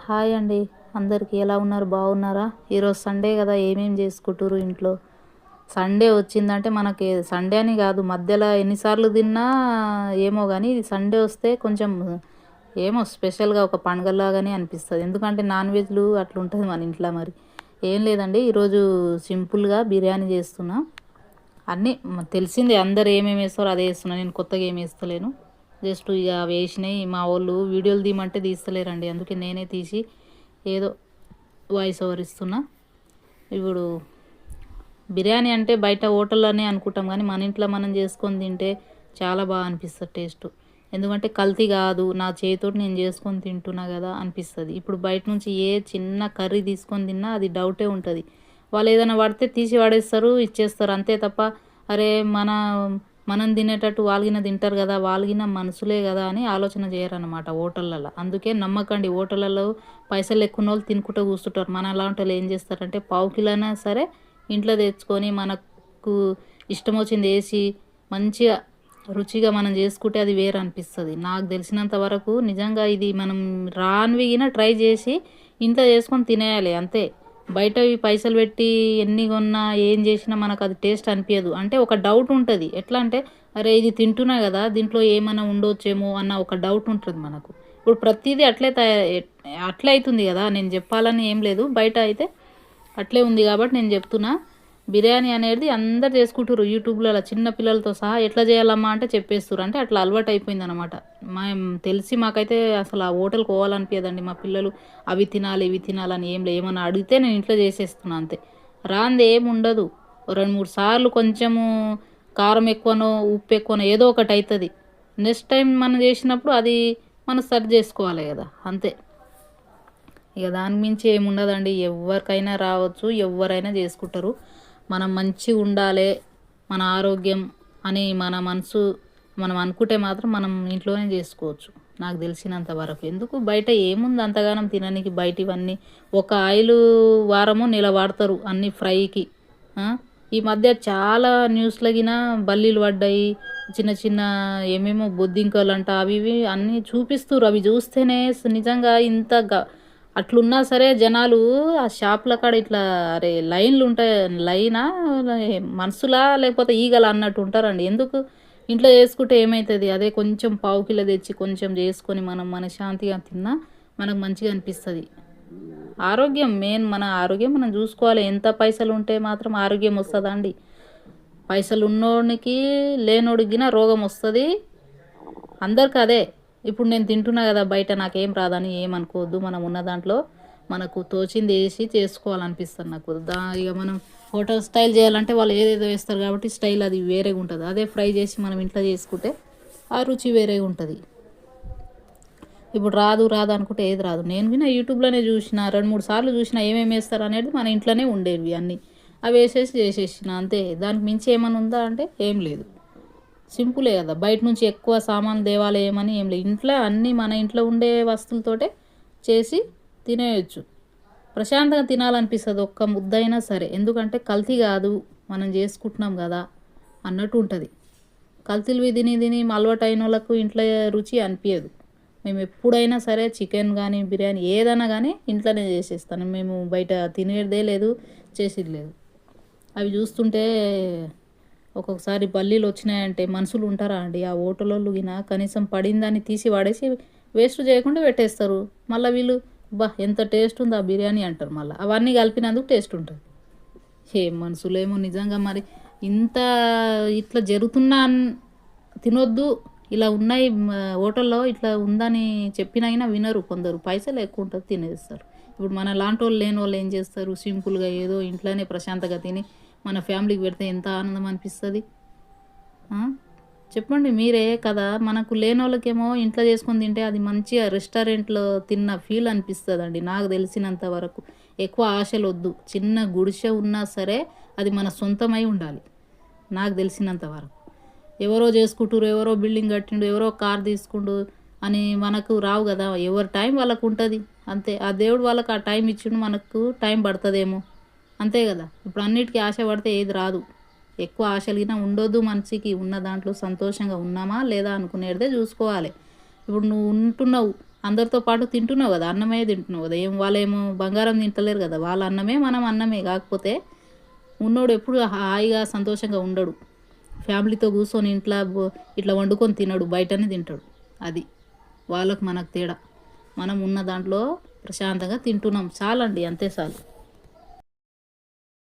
Hi అండి. అందరికీ ఎలా ఉన్నారు? బాగున్నారా? ఈరోజు సండే కదా, ఏమేం చేసుకుంటారు ఇంట్లో? సండే వచ్చిందంటే మనకి సండే అని కాదు, మధ్యలో ఎన్నిసార్లు తిన్నా ఏమో కానీ ఇది సండే వస్తే కొంచెం ఏమో స్పెషల్గా ఒక పండుగలాగానే అనిపిస్తుంది. ఎందుకంటే నాన్ వెజ్లు అట్లా ఉంటుంది మన ఇంట్లో. మరి ఏం లేదండి, ఈరోజు సింపుల్గా బిర్యానీ చేస్తున్నా. అన్నీ తెలిసిందే, అందరు ఏమేమి వేస్తారో అదే వేస్తున్నా, నేను కొత్తగా ఏమి వేస్తలేను. జస్ట్ ఇక వేసినాయి. మా వాళ్ళు వీడియోలు తీయమంటే తీస్తలేరండి, అందుకే నేనే తీసి ఏదో వాయిస్ ఓవర్ ఇస్తున్నా. ఇప్పుడు బిర్యానీ అంటే బయట హోటల్లోనే అనుకుంటాం, కానీ మన ఇంట్లో మనం చేసుకొని తింటే చాలా బాగా అనిపిస్తుంది టేస్ట్. ఎందుకంటే కల్తీ కాదు, నా చేతితోటి నేను చేసుకొని తింటున్నా కదా అనిపిస్తుంది. ఇప్పుడు బయట నుంచి ఏ చిన్న కర్రీ తీసుకొని తిన్నా అది డౌటే ఉంటుంది. వాళ్ళు ఏదైనా పడితే తీసి పడేస్తారు, ఇచ్చేస్తారు అంతే తప్ప అరే మనం తినేటట్టు వాళ్ళగిన తింటారు కదా, వాళ్ళగిన మనుషులే కదా అని ఆలోచన చేయరన్నమాట హోటళ్ళల్లో. అందుకే నమ్మకండి, హోటళ్ళలో పైసలు ఎక్కువ వాళ్ళు తినుకుంటూ కూర్చుంటారు. మన అలాంటి వాళ్ళు ఏం చేస్తారంటే పావు కిలోనా సరే ఇంట్లో తెచ్చుకొని మనకు ఇష్టం వచ్చింది వేసి మంచిగా రుచిగా మనం చేసుకుంటే అది వేరు అనిపిస్తుంది. నాకు తెలిసినంత వరకు నిజంగా ఇది మనం రాన్విగిన ట్రై చేసి ఇంట్లో చేసుకొని తినేయాలి అంతే. బయట పైసలు పెట్టి ఎన్ని కొన్నా ఏం చేసినా మనకు అది టేస్ట్ అనిపించదు. అంటే ఒక డౌట్ ఉంటుంది, ఎట్లా అంటే అరే ఇది తింటున్నా కదా, దీంట్లో ఏమైనా ఉండొచ్చేమో అన్న ఒక డౌట్ ఉంటుంది మనకు. ఇప్పుడు ప్రతిదీ అట్లే అవుతుంది కదా. నేను చెప్పాలని ఏం లేదు, బయట అయితే అట్లే ఉంది కాబట్టి నేను చెప్తున్నా. బిర్యానీ అనేది అందరు చేసుకుంటారు యూట్యూబ్లలో, చిన్న పిల్లలతో సహా ఎట్లా చేయాలమ్మా అంటే చెప్పేస్తారు. అంటే అట్లా అలవాటు అయిపోయింది అనమాట. మాకైతే అసలు ఆ హోటల్కి పోవాలనిపించదండి. మా పిల్లలు అవి తినాలి ఇవి తినాలని ఏం లేదు, ఏమన్నా అడిగితే నేను ఇంట్లో చేసేస్తున్నా అంతే. రాంది ఏమి ఉండదు. 2-3 సార్లు కొంచెము కారం ఎక్కువనో ఉప్పు ఎక్కువనో ఏదో ఒకటి అవుతుంది. నెక్స్ట్ టైం మనం చేసినప్పుడు అది మనం సరి చేసుకోవాలి కదా అంతే. ఇక దాని మించి ఏముండదండి, ఎవరికైనా రావచ్చు, ఎవరైనా చేసుకుంటారు. మనం మంచిగా ఉండాలి, మన ఆరోగ్యం అని మన మనసు మనం అనుకుంటే మాత్రం మనం ఇంట్లోనే చేసుకోవచ్చు నాకు తెలిసినంత వరకు. ఎందుకు బయట ఏముంది అంతగానం తినడానికి, బయట ఇవన్నీ ఒక ఆయిల్ వారము నెల వాడతారు అన్ని ఫ్రైకి. ఈ మధ్య చాలా న్యూస్లగిన బల్లీలు పడ్డాయి, చిన్న చిన్న ఏమేమో బొద్దింకలు అంట అవి ఇవి అన్నీ చూపిస్తారు. అవి చూస్తేనే నిజంగా అట్లున్నా సరే జనాలు ఆ షాపుల కాడ ఇట్లా అరే లైన్లు ఉంటాయి, లైనా మనుషులా లేకపోతే ఈగల అన్నట్టు ఉంటారండి. ఎందుకు ఇంట్లో చేసుకుంటే ఏమవుతుంది, అదే కొంచెం పావు కిలో తెచ్చి కొంచెం చేసుకొని మనం మన శాంతిగా తిన్నా మనకు మంచిగా అనిపిస్తుంది. ఆరోగ్యం మెయిన్, మన ఆరోగ్యం మనం చూసుకోవాలి. ఎంత పైసలు ఉంటే మాత్రం ఆరోగ్యం వస్తుందా అండి? పైసలు ఉన్నోడికి లేనోడికిన రోగం వస్తుంది, అందరికి అదే. ఇప్పుడు నేను తింటున్నా కదా బయట, నాకేం రాదని ఏమనుకోవద్దు. మనం ఉన్న దాంట్లో మనకు తోచింది వేసి చేసుకోవాలనిపిస్తుంది నాకు. ఇక మనం హోటల్ స్టైల్ చేయాలంటే వాళ్ళు ఏదేదో వేస్తారు కాబట్టి స్టైల్ అది వేరేగా ఉంటుంది. అదే ఫ్రై చేసి మనం ఇంట్లో చేసుకుంటే ఆ రుచి వేరేగా ఉంటుంది. ఇప్పుడు రాదు అనుకుంటే ఏది రాదు. నేను విన్నా యూట్యూబ్లోనే చూసిన 2-3 సార్లు చూసిన ఏమేమి వేస్తారు అనేది మన ఇంట్లోనే ఉండేవి అన్నీ. అవి వేసేసి చేసేసిన అంతే. దానికి మించి ఏమైనా ఉందా అంటే ఏం లేదు, సింపులే కదా. బయట నుంచి ఎక్కువ సామాన్లు దేవాలి ఏమని ఏం లేదు, ఇంట్లో అన్నీ మన ఇంట్లో ఉండే వస్తువులతోటే చేసి తినేయచ్చు. ప్రశాంతంగా తినాలనిపిస్తుంది ఒక్క ముద్దైనా సరే. ఎందుకంటే కల్తీ కాదు, మనం చేసుకుంటున్నాం కదా అన్నట్టు ఉంటుంది. కల్తీలు తిని అలవాటు అయిన వాళ్ళకు ఇంట్లో రుచి అనిపించదు. మేము ఎప్పుడైనా సరే చికెన్ కానీ బిర్యానీ ఏదైనా కానీ ఇంట్లోనే చేసేస్తాను. మేము బయట తినేదే లేదు, చేసేది లేదు. అవి చూస్తుంటే ఒక్కొక్కసారి బల్లీలు వచ్చినాయంటే మనుషులు ఉంటారా అండి? ఆ హోటల్లో కనీసం పడిందాన్ని తీసి వాడేసి వేస్ట్ చేయకుండా పెట్టేస్తారు. మళ్ళీ వీళ్ళు ఎంత టేస్ట్ ఉంది ఆ బిర్యానీ అంటారు. మళ్ళీ అవన్నీ కలిపినందుకు టేస్ట్ ఉంటుంది. ఏం మనుషులేమో నిజంగా. మరి ఇంత ఇట్లా జరుగుతున్నా తినొద్దు, ఇలా ఉన్నాయి హోటల్లో ఇట్లా ఉందని చెప్పినైనా వినరు కొందరు. పైసలు ఎక్కువ ఉంటుంది తినేస్తారు. ఇప్పుడు మన లాంటి వాళ్ళు లేని వాళ్ళు ఏం చేస్తారు, సింపుల్గా ఏదో ఇంట్లోనే ప్రశాంతంగా తిని మన ఫ్యామిలీకి పెడితే ఎంత ఆనందం అనిపిస్తుంది చెప్పండి మీరే కదా. మనకు లేని వాళ్ళకేమో ఇంట్లో చేసుకొని తింటే అది మంచిగా రెస్టారెంట్లో తిన్న ఫీల్ అనిపిస్తుంది అండి నాకు తెలిసినంత వరకు. ఎక్కువ ఆశలు వద్దు, చిన్న గుడిసె ఉన్నా సరే అది మన సొంతమై ఉండాలి నాకు తెలిసినంత వరకు. ఎవరో చేసుకుంటారు, ఎవరో బిల్డింగ్ కట్టిండు, ఎవరో కార్ తీసుకుండు అని మనకు రావు కదా. ఎవరి టైం వాళ్ళకు ఉంటుంది అంతే. ఆ దేవుడు వాళ్ళకి ఆ టైం ఇచ్చిండు, మనకు టైం పడుతుందేమో అంతే కదా. ఇప్పుడు అన్నిటికీ ఆశ పడితే ఏది రాదు. ఎక్కువ ఆశలుగినా ఉండొద్దు మనిషికి. ఉన్న దాంట్లో సంతోషంగా ఉన్నామా లేదా అనుకునేదే చూసుకోవాలి. ఇప్పుడు నువ్వు ఉంటున్నావు, అందరితో పాటు తింటున్నావు కదా, అన్నమే తింటున్నావు కదా. వాళ్ళేమో బంగారం తింటలేరు కదా, వాళ్ళ అన్నమే మనం అన్నమే. కాకపోతే ఉన్నోడు ఎప్పుడు హాయిగా సంతోషంగా ఉండడు, ఫ్యామిలీతో కూర్చొని ఇట్లా వండుకొని తినడు, బయటనే తింటాడు. అది వాళ్ళకు మనకు తేడా. మనం ఉన్న దాంట్లో ప్రశాంతంగా తింటున్నాం చాలండి, అంతే చాలు.